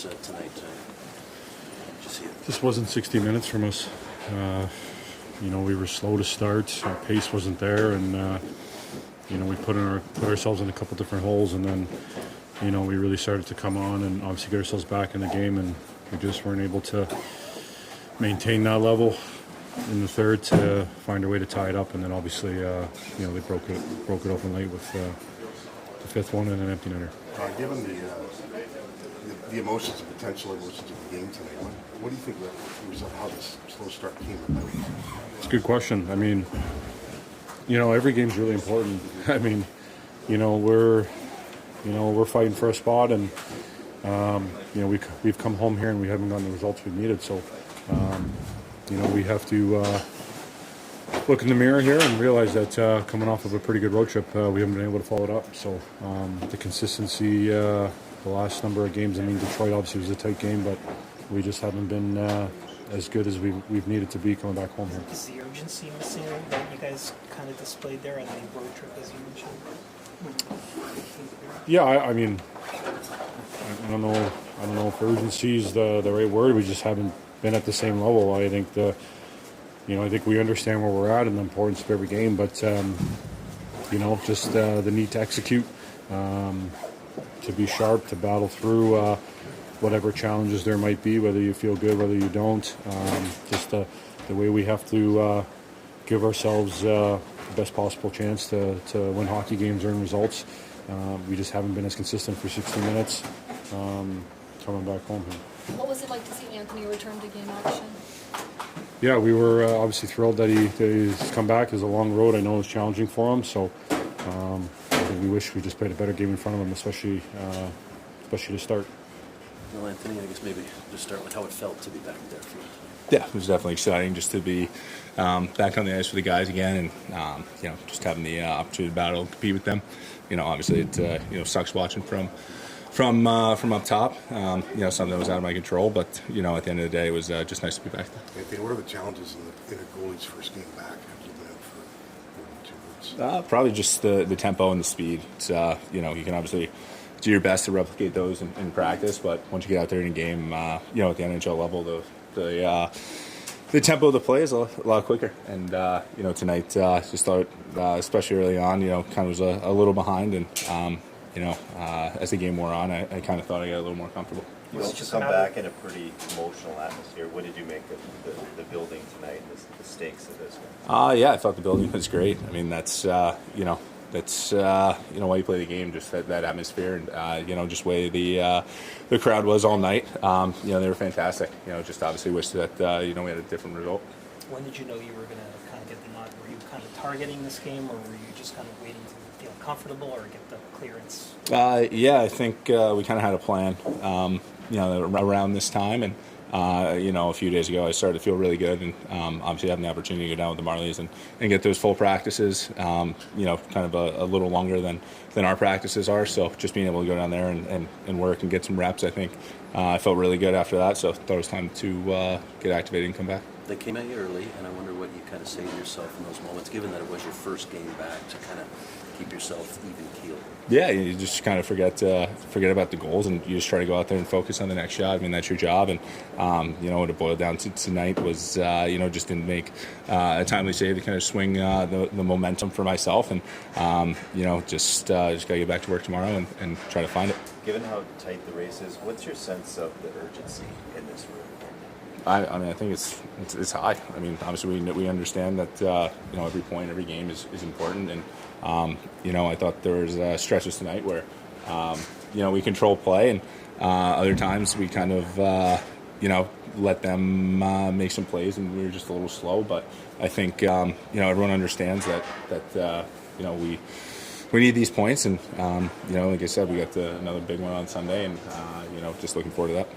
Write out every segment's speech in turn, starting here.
this tonight? Did you see it? This wasn't 60 minutes from us. We were slow to start. Our pace wasn't there, and we put ourselves in a couple different holes, and then we really started to come on and obviously get ourselves back in the game, and we just weren't able to maintain that level in the third to find a way to tie it up, and then obviously they broke it open late with the fifth one and an empty netter. Given the emotions and potential emotions of the game tonight, what do you think how this slow start came about? It's a good question. I mean, every game's really important. I mean, we're fighting for a spot, and we've come home here and we haven't gotten the results we've needed. So, we have to look in the mirror here and realize that coming off of a pretty good road trip, we haven't been able to follow it up. So, the consistency, the last number of games. I mean, Detroit obviously was a tight game, but we just haven't been as good as we've needed to be coming back home here. Is the urgency missing that you guys kind of displayed there on the road trip, as you mentioned? Yeah, I mean, I don't know if urgency is the right word. We just haven't been at the same level. I think I think we understand where we're at and the importance of every game, but just the need to execute, to be sharp, to battle through whatever challenges there might be, whether you feel good, whether you don't. Just the way we have to give ourselves the best possible chance to win hockey games, earn results. We just haven't been as consistent for 60 minutes coming back home here. What was it like to see Anthony return to game action? Yeah, we were obviously thrilled that he's come back. It's a long road. I know it's challenging for him, so I think we wish we just played a better game in front of him, especially to start. Well, Anthony, I guess maybe just start with how it felt to be back there for you. Yeah, it was definitely exciting just to be back on the ice for the guys again, and just having the opportunity to battle and compete with them. Obviously it sucks watching from up top. Something that was out of my control, but at the end of the day, it was just nice to be back there. Anthony, what are the challenges in a goalie's first game back after you've been out for 2 months? Probably just the tempo and the speed. It's, you can obviously do your best to replicate those in practice, but once you get out there in a game, at the NHL level, the tempo of the play is a lot quicker. And tonight, just thought, especially early on, kind of was a little behind, and as the game wore on, I kind of thought I got a little more comfortable. You also come back in a pretty emotional atmosphere. What did you make of the building tonight, the stakes of this one? Yeah, I thought the building was great. I mean, that's why you play the game, just that atmosphere, and just way the crowd was all night. They were fantastic. Just obviously wish that we had a different result. When did you know you were going to kind of get the nod? Were you kind of targeting this game, or were you just kind of waiting to feel comfortable or get the clearance? Yeah, I think we kind of had a plan. Around this time, and a few days ago, I started to feel really good, and obviously having the opportunity to go down with the Marlies and get those full practices, kind of a little longer than our practices are. So just being able to go down there and work and get some reps, I think I felt really good after that. So I thought it was time to get activated and come back. They came at you early, and I wonder what you kind of say to yourself in those moments, given that it was your first game back, to kind of keep yourself even keeled. Yeah, you just kind of forget about the goals, and you just try to go out there and focus on the next shot. I mean, that's your job, and what it boiled down to tonight was just didn't make a timely save to kind of swing the momentum for myself, and just got to get back to work tomorrow and try to find it. Given how tight the race is, what's your sense of the urgency in this room? I mean, I think it's high. I mean, obviously we understand that every point, every game is important, and I thought there was stretches tonight where we control play, and other times we kind of let them make some plays, and we were just a little slow. But I think everyone understands that we need these points, and like I said, we got another big one on Sunday, and just looking forward to that.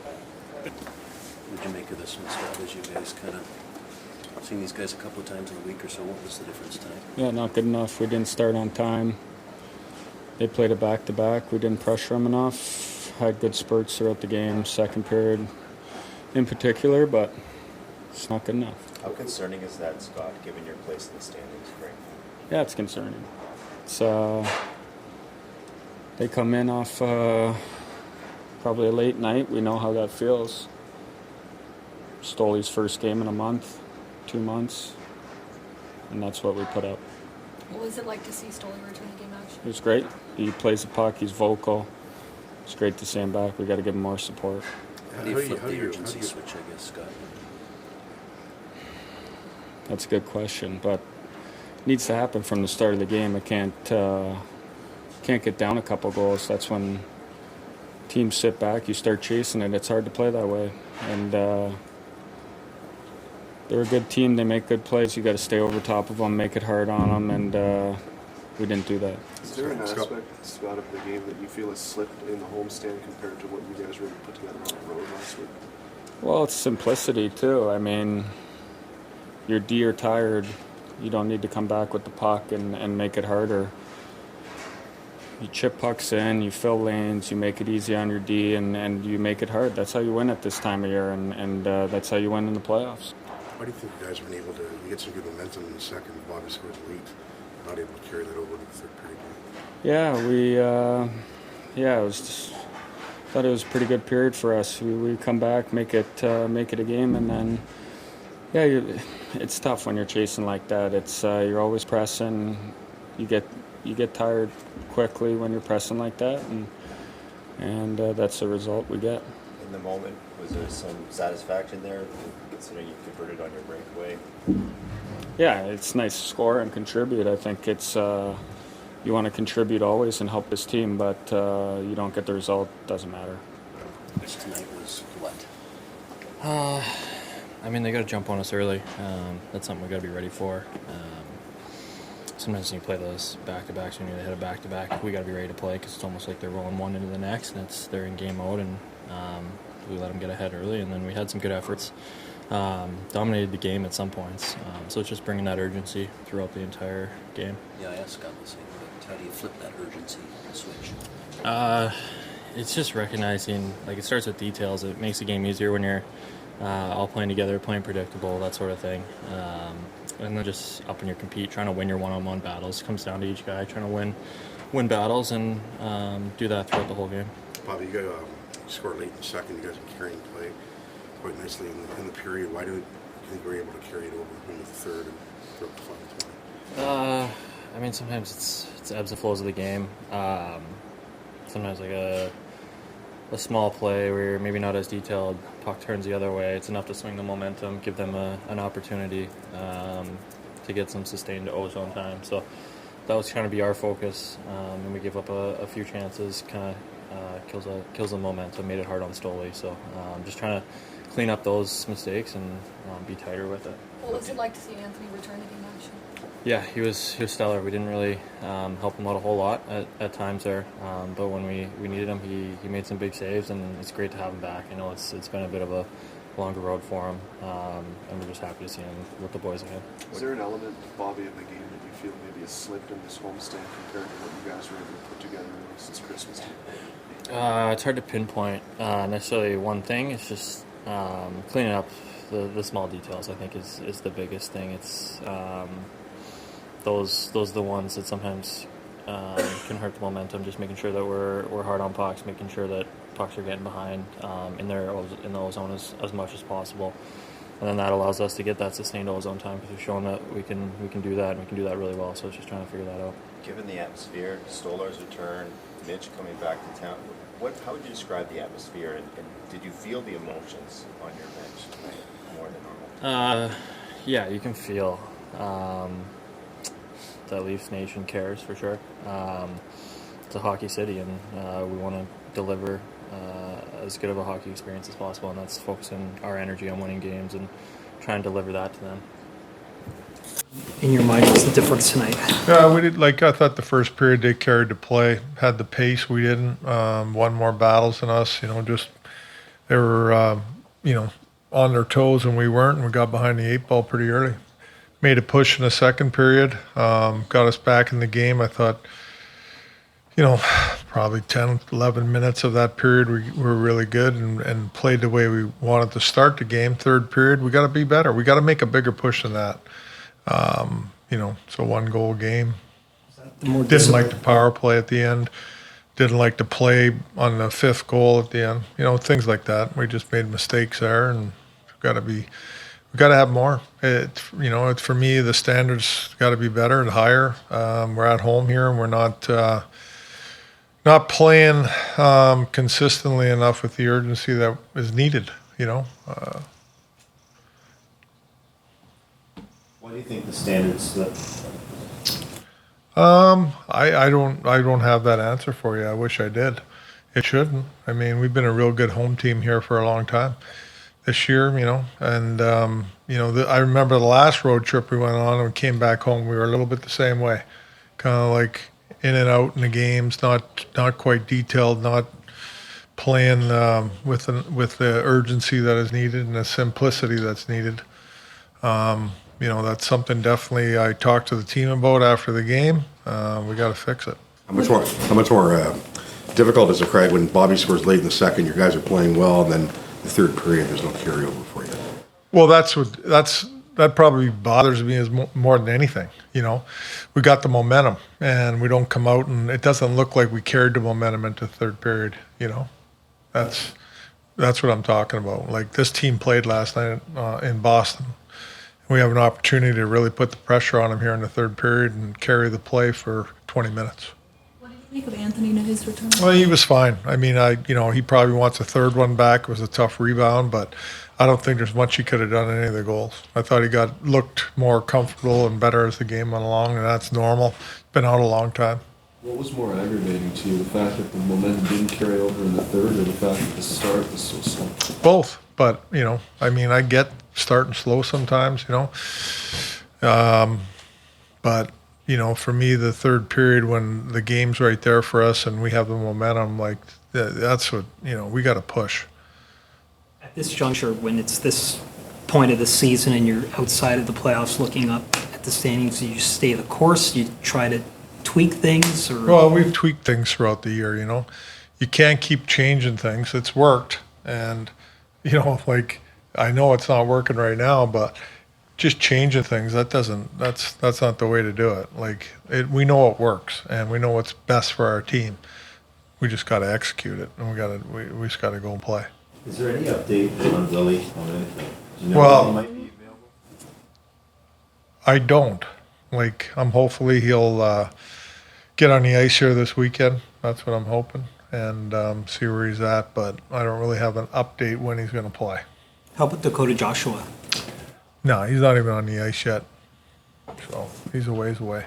What did you make of this one, Scott, as you guys kind of seen these guys a couple of times in a week or so? What was the difference tonight? Yeah, not good enough. We didn't start on time. They played a back-to-back. We didn't pressure them enough. Had good spurts throughout the game, second period in particular, but it's not good enough. How concerning is that, Scott, given your place in the standings, Craig? Yeah, it's concerning. It's they come in off probably a late night. We know how that feels. Stoley's first game in a month, 2 months, and that's what we put up. What was it like to see Stolarz return to game action? It was great. He plays the puck. He's vocal. It's great to see him back. We got to give him more support. How do you flip the urgency switch, I guess, Scott? That's a good question, but it needs to happen from the start of the game. It can't get down a couple goals. That's when teams sit back. You start chasing it. It's hard to play that way. And they're a good team. They make good plays. You got to stay over top of them, make it hard on them, and we didn't do that. Is there an aspect, Scott, of the game that you feel has slipped in the homestand compared to what you guys really put together on the road last week? Well, it's simplicity too. I mean, your D are tired. You don't need to come back with the puck and make it harder. You chip pucks in, you fill lanes, you make it easy on your D, and you make it hard. That's how you win at this time of year, and that's how you win in the playoffs. Why do you think you guys have been able to get some good momentum in the second? Bobby scores late, not able to carry that over to the third period? Yeah, it was just, thought it was a pretty good period for us. We come back, make it a game, and then it's tough when you're chasing like that. It's you're always pressing. You get tired quickly when you're pressing like that, and that's the result we get. In the moment, was there some satisfaction there, considering you converted on your breakaway? Yeah, it's nice to score and contribute. I think it's you want to contribute always and help this team, but you don't get the result, doesn't matter. Which tonight was what? I mean, they got to jump on us early. That's something we got to be ready for. Sometimes when you play those back-to-backs, when you hit a back-to-back, we got to be ready to play because it's almost like they're rolling one into the next, and they're in game mode, and we let them get ahead early, and then we had some good efforts. Dominated the game at some points, so it's just bringing that urgency throughout the entire game. Yeah, I asked Scott the same, but how do you flip that urgency switch? It's just recognizing, like, it starts with details. It makes the game easier when you're all playing together, playing predictable, that sort of thing. And then just upping your compete, trying to win your one-on-one battles. It comes down to each guy trying to win battles and do that throughout the whole game. Bobby, you scored late in the second. You guys were carrying play quite nicely in the period. Why do you think we're able to carry it over in the third and throughout the final 20? I mean, sometimes it's ebbs and flows of the game. Sometimes like a small play where you're maybe not as detailed, puck turns the other way, it's enough to swing the momentum, give them an opportunity to get some sustained ozone time. So that was trying to be our focus, and we give up a few chances, kind of kills the momentum, made it hard on Stoley. So just trying to clean up those mistakes and be tighter with it. What was it like to see Anthony return to game action? Yeah, he was stellar. We didn't really help him out a whole lot at times there, but when we needed him, he made some big saves, and it's great to have him back. I know it's been a bit of a longer road for him, and we're just happy to see him with the boys again. Is there an element, Bobby, of the game that you feel maybe has slipped in this homestand compared to what you guys were able to put together since Christmas time? It's hard to pinpoint necessarily one thing. It's just cleaning up the small details, I think, is the biggest thing. It's those are the ones that sometimes can hurt the momentum. Just making sure that we're hard on pucks, making sure that pucks are getting behind in the ozone as much as possible, and then that allows us to get that sustained ozone time because we've shown that we can do that, and we can do that really well. So it's just trying to figure that out. Given the atmosphere, Stolarz return, Mitch coming back to town, how would you describe the atmosphere, and did you feel the emotions on your bench tonight more than normal? Yeah, you can feel that Leafs Nation cares for sure. It's a hockey city, and we want to deliver as good of a hockey experience as possible, and that's focusing our energy on winning games and trying to deliver that to them. In your mind, what's the difference tonight? Yeah, we did. Like I thought, the first period they carried the play, had the pace. We didn't. Won more battles than us. Just they were, on their toes, and we weren't. And we got behind the 8 ball pretty early. Made a push in the second period. Got us back in the game. I thought, probably 10, 11 minutes of that period we were really good and played the way we wanted to start the game. Third period, we got to be better. We got to make a bigger push than that. It's a 1-goal game. Didn't like the power play at the end. didn't like to play on the 5th goal at the end. You know, things like that. We just made mistakes there, and we got to have more. It's for me, the standards got to be better and higher. We're at home here, and we're not playing consistently enough with the urgency that is needed. You know. Why do you think the standards slipped? I don't have that answer for you. I wish I did. It shouldn't. I mean, we've been a real good home team here for a long time. This year, you know, and I remember the last road trip we went on and we came back home. We were a little bit the same way, kind of like in and out in the games, not quite detailed, not playing with the urgency that is needed and the simplicity that's needed. That's something definitely I talked to the team about after the game. We got to fix it. How much more difficult is it, Craig, when Bobby scores late in the second, your guys are playing well, and then the third period, there's no carryover for you? Well, that probably bothers me as more than anything. You know, we got the momentum, and we don't come out, and it doesn't look like we carried the momentum into the third period. You know, that's what I'm talking about. Like this team played last night in Boston. We have an opportunity to really put the pressure on them here in the third period and carry the play for 20 minutes. What did you make of Anthony and his return? Well, he was fine. I mean, he probably wants a third one back. It was a tough rebound, but I don't think there's much he could have done in any of the goals. I thought he looked more comfortable and better as the game went along, and that's normal. Been out a long time. What was more aggravating to you, the fact that the momentum didn't carry over in the third, or the fact that the start was so slow? Both, but I get starting slow sometimes, but for me, the third period when the game's right there for us and we have the momentum, like that's what we got to push. At this juncture, when it's this point of the season and you're outside of the playoffs, looking up at the standings, do you stay the course? You try to tweak things, or? Well, we've tweaked things throughout the year. You can't keep changing things. It's worked, and like I know it's not working right now, but just changing things that's not the way to do it. Like we know it works, and we know what's best for our team. We just got to execute it, and we just got to go and play. Is there any update on Willie on anything? Do you know Well, when he might be available? I don't. Like hopefully he'll get on the ice here this weekend. That's what I'm hoping, and see where he's at. But I don't really have an update when he's going to play. How about Dakota Joshua? No, he's not even on the ice yet. So he's a ways away.